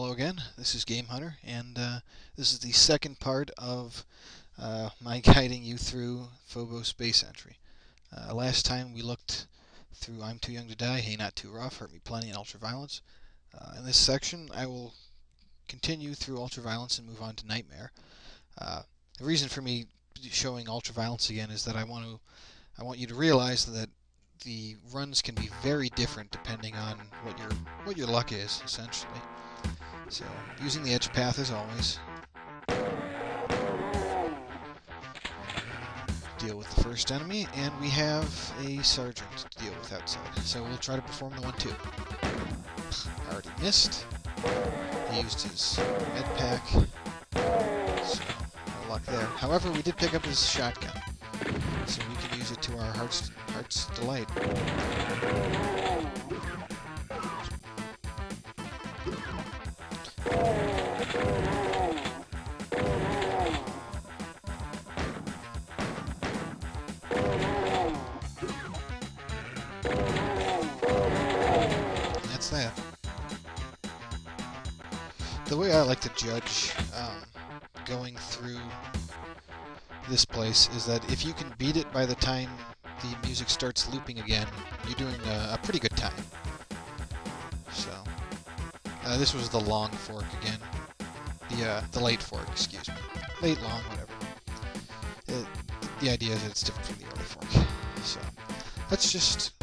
Hello again, this is Game Hunter, and this is the second part of my guiding you through Phobos base entry. Last time we looked through I'm Too Young to Die, Hey Not Too Rough, Hurt Me Plenty, and Ultraviolence. In this section I will continue through Ultraviolence and move on to Nightmare. The reason for me showing Ultraviolence again is that I want you to realize that the runs can be very different depending on what your luck is, essentially. So, using the edge path as always. Deal with the first enemy, and we have a sergeant to deal with outside. So we'll try to perform the 1-2. Already missed. He used his med pack, so no luck there. However, we did pick up his shotgun, so we can use it to our heart's delight. That's that. The way I like to judge going through this place is that if you can beat it by the time the music starts looping again, you're doing a pretty good time. So, this was the long fork again. The late fork, excuse me. Late, long, whatever. The idea is that it's different from the early fork. So, let's just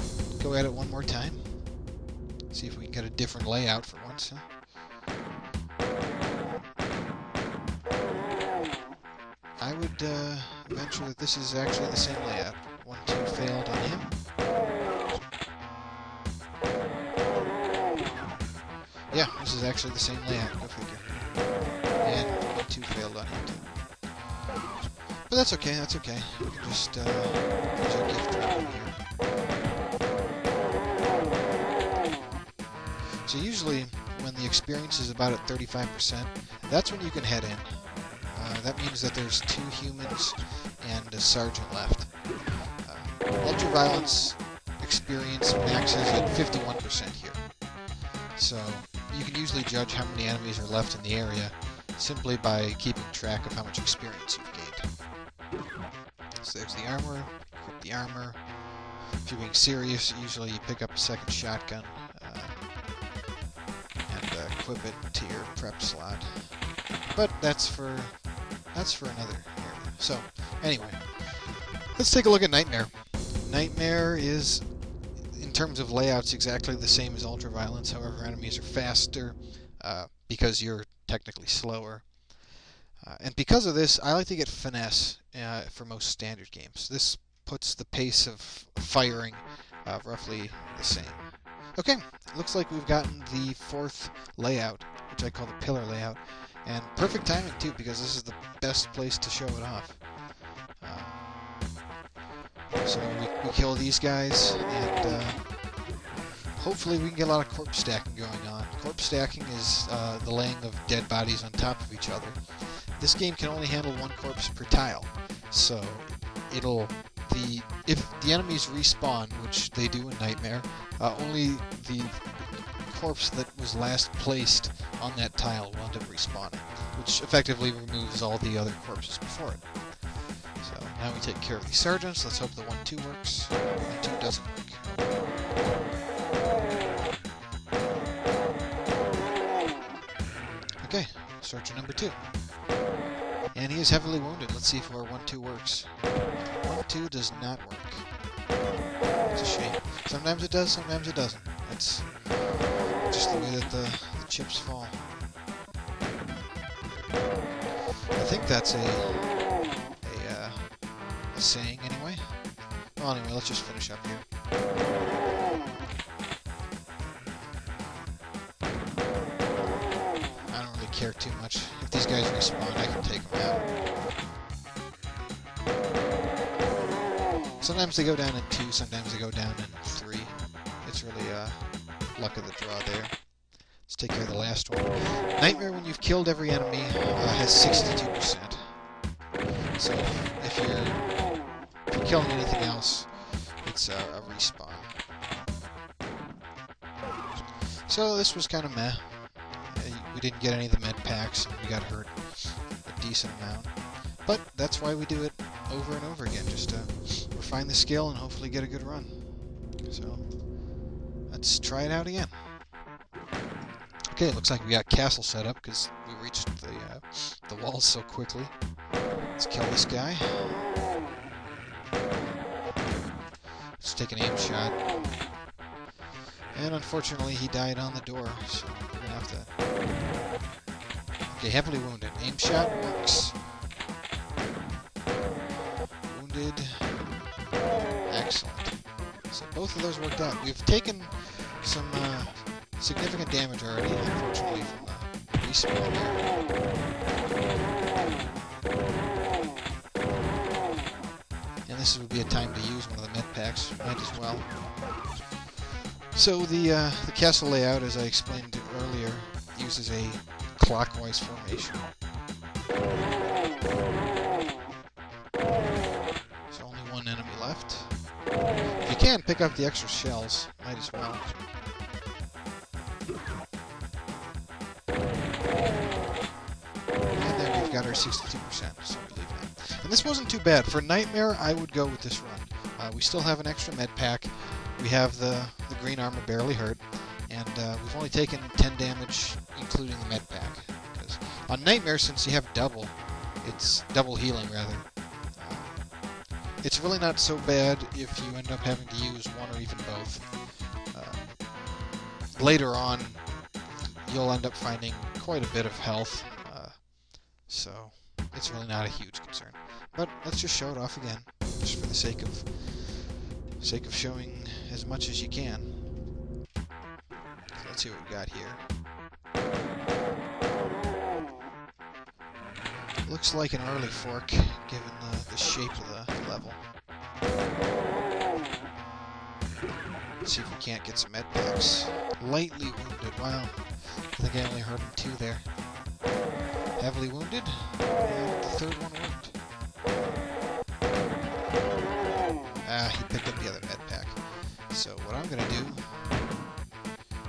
go at it one more time. See if we can get a different layout for once, huh? I would venture that this is actually the same layout. 1-2 failed on him. Yeah, this is actually the same layout, go figure. And 1-2 failed on him too. But that's okay, that's okay. We can just use our gift drop in here. So usually, when the experience is about at 35%, that's when you can head in. That means that there's 2 humans and a sergeant left. Ultraviolence experience maxes at 51% here. So you can usually judge how many enemies are left in the area simply by keeping track of how much experience you've gained. So there's the armor, equip the armor. If you're being serious, usually you pick up a second shotgun and equip it to your prep slot. But that's for another area. So, anyway, let's take a look at Nightmare. Nightmare is, in terms of layouts, exactly the same as Ultraviolence. However, enemies are faster because you're technically slower. And because of this, I like to get Finesse for most standard games. This puts the pace of firing roughly the same. Okay, looks like we've gotten the 4th layout, which I call the pillar layout. And perfect timing, too, because this is the best place to show it off. So we kill these guys, and hopefully we can get a lot of corpse stacking going on. Corpse stacking is the laying of dead bodies on top of each other. This game can only handle 1 corpse per tile, so if the enemies respawn, which they do in Nightmare, only the corpse that was last placed on that tile will end up respawning, which effectively removes all the other corpses before it. So now we take care of these sergeants. Let's hope the 1-2 works. 1-2 doesn't work. Okay, sergeant number 2. And he is heavily wounded. Let's see if our 1-2 works. 1-2 does not work. It's a shame. Sometimes it does, sometimes it doesn't. That's just the way that the chips fall. I think that's a saying anyway. Well, anyway, let's just finish up here. I don't really care too much. If these guys respawn, I can take them out. Sometimes they go down in 2, sometimes they go down in 3. It's really luck of the draw there. Let's take care of the last one. Nightmare, when you've killed every enemy, has 62%. So if you're killing anything else, it's a respawn. So this was kind of meh. we didn't get any of the med packs, and we got hurt a decent amount. But that's why we do it over and over again, just to refine the skill and hopefully get a good run. So, let's try it out again. Okay, it looks like we got castle set up because we reached the walls so quickly. Let's kill this guy. Let's take an aim shot. And unfortunately, he died on the door, so we're gonna have to... Okay, heavily wounded. Aim shot works. Wounded. Excellent. So both of those worked out. We've taken some significant damage already, unfortunately, from the respawn there. And this would be a time to use one of the med packs. Might as well. So the castle layout, as I explained earlier, uses a clockwise formation. There's only one enemy left. If you can, pick up the extra shells. Might as well. And there we've got our 62%, so we leave that. And this wasn't too bad. For Nightmare, I would go with this run. We still have an extra med pack. We have the green armor barely hurt, and we've only taken 10 damage, including the med pack. Because on Nightmare, since you have double, it's double healing rather. It's really not so bad if you end up having to use one or even both. Later on, you'll end up finding quite a bit of health, so it's really not a huge concern. But let's just show it off again, just for the sake of showing as much as you can. So let's see what we got here. Looks like an early fork, given the shape of the level. Let's see if we can't get some med packs. Lightly wounded. Wow. I think I only heard him 2 there. Heavily wounded. And the third one worked. He picked up the other med pack. So what I'm going to do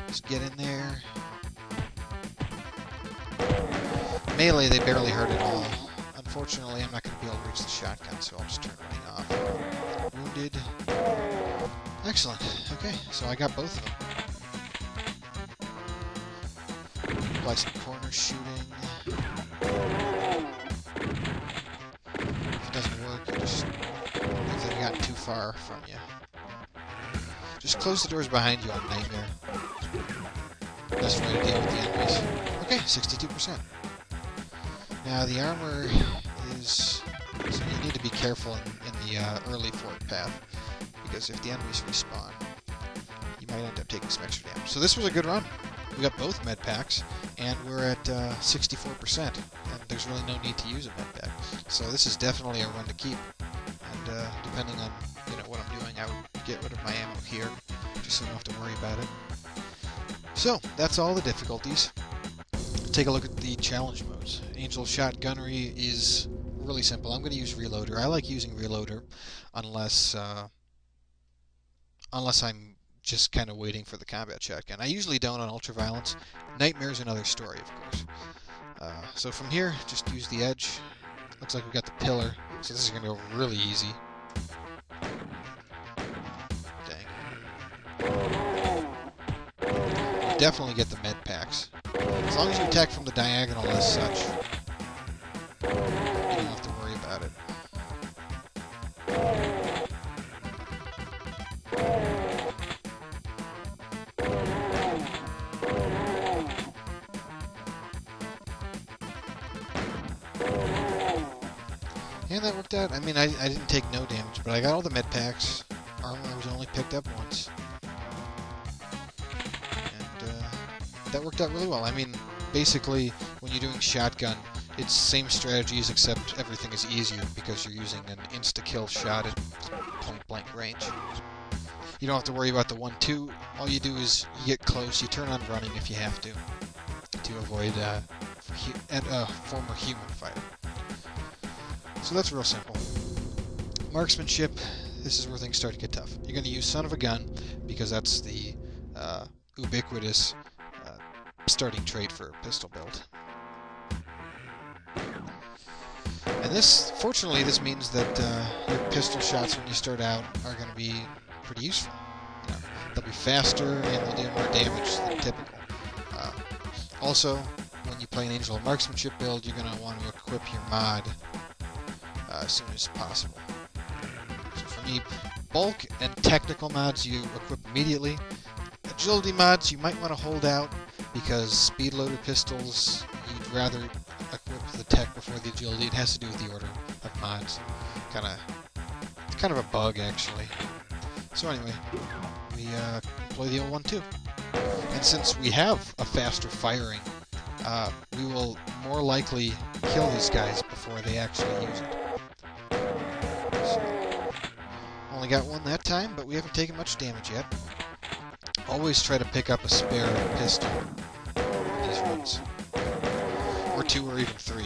is get in there. Melee, they barely hurt at all. Unfortunately, I'm not going to be able to reach the shotgun, so I'll just turn running off. Wounded. Excellent. Okay, so I got both of them. Apply some corner shooting. If it doesn't work, you just... if they've gotten too far from you. Just close the doors behind you on Nightmare. Best way to deal with the enemies. Okay, 62%. Now the armor is... so you need to be careful in the early forward path, because if the enemies respawn, you might end up taking some extra damage. So this was a good run. We got both med packs, and we're at 64%, and there's really no need to use a med pack. So this is definitely a run to keep. And depending on what I'm doing, I would get rid of my ammo here, just so I don't have to worry about it. So that's all the difficulties. Take a look at the challenge modes. Angel of Shotgunnery is really simple. I'm going to use Reloader. I like using Reloader unless I'm just kind of waiting for the combat shotgun. I usually don't on Ultraviolence. Nightmare's another story, of course. So from here, just use the edge. Looks like we've got the pillar, so this is going to go really easy. Dang. You definitely get the med packs. As long as you attack from the diagonal as such, you don't have to worry about it. And that worked out. I mean, I didn't take no damage, but I got all the med packs. Armor was only picked up once. That worked out really well. I mean, basically, when you're doing shotgun, it's same strategies, except everything is easier because you're using an insta-kill shot at point-blank range. You don't have to worry about the 1-2. All you do is you get close, you turn on running if you have to avoid a former human fighter. So that's real simple. Marksmanship, this is where things start to get tough. You're going to use Son of a Gun because that's the ubiquitous starting trait for a pistol build. And this, fortunately, this means that your pistol shots when you start out are going to be pretty useful. You know, they'll be faster and they'll do more damage than typical. Also, when you play an Angel of Marksmanship build, you're going to want to equip your mod as soon as possible. So for me, bulk and technical mods you equip immediately. Agility mods you might want to hold out because speed-loaded pistols, you'd rather equip the tech before the agility. It has to do with the order of mods. It's kind of a bug, actually. So anyway, we play the old one too. And since we have a faster firing, we will more likely kill these guys before they actually use it. So, only got one that time, but we haven't taken much damage yet. Always try to pick up a spare pistol in these runs. Or 2 or even 3.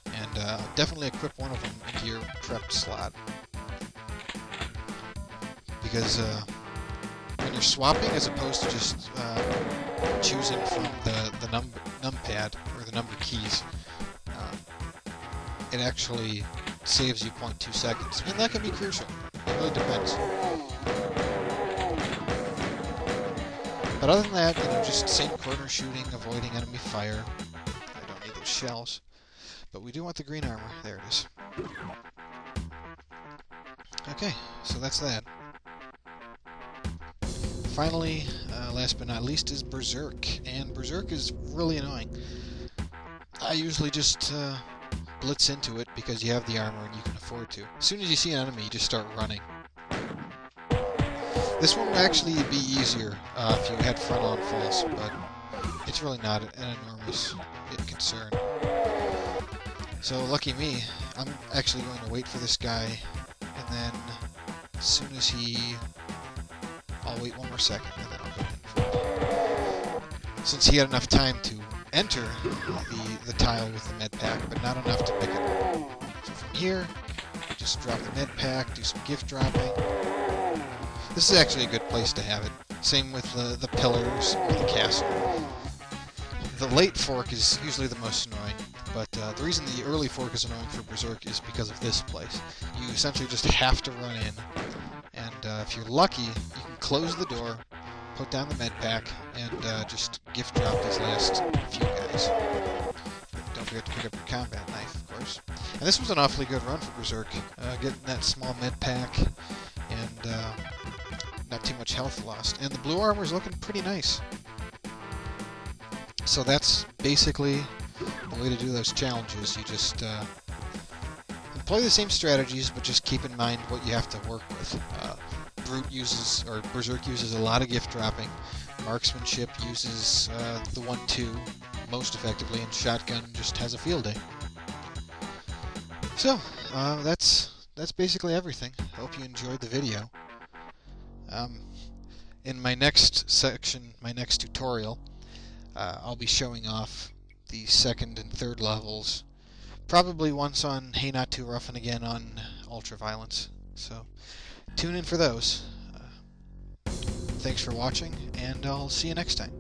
And definitely equip one of them into your prepped slot. Because when you're swapping, as opposed to just choosing from the numpad, or the number keys, it actually saves you 0.2 seconds. And that can be crucial. It really depends. But other than that, you know, just same corner shooting, avoiding enemy fire. I don't need those shells. But we do want the green armor. There it is. Okay, so that's that. Finally, last but not least, is Berserk. And Berserk is really annoying. I usually just blitz into it because you have the armor and you can afford to. As soon as you see an enemy, you just start running. This one would actually be easier if you had frontal false, but it's really not an enormous concern. So lucky me, I'm actually going to wait for this guy, and then as soon as I'll wait 1 more second, and then I'll go in for it. Since he had enough time to enter the tile with the med pack, but not enough to pick it up. So from here, just drop the med pack, do some gift dropping. This is actually a good place to have it. Same with the pillars or the castle. The late fork is usually the most annoying, but the reason the early fork is annoying for Berserk is because of this place. You essentially just have to run in, and if you're lucky, you can close the door, put down the med pack, and just gift drop these last few guys. But don't forget to pick up your combat knife, of course. And this was an awfully good run for Berserk, getting that small med pack, and not too much health lost. And the blue armor is looking pretty nice. So that's basically the way to do those challenges. You just employ the same strategies, but just keep in mind what you have to work with. Berserk uses a lot of gift dropping. Marksmanship uses the 1-2 most effectively, and Shotgun just has a field day. So that's basically everything. Hope you enjoyed the video. In my next section, my next tutorial, I'll be showing off the 2nd and 3rd levels, probably once on Hey Not Too Rough and again on Ultraviolence. So tune in for those. Thanks for watching, and I'll see you next time.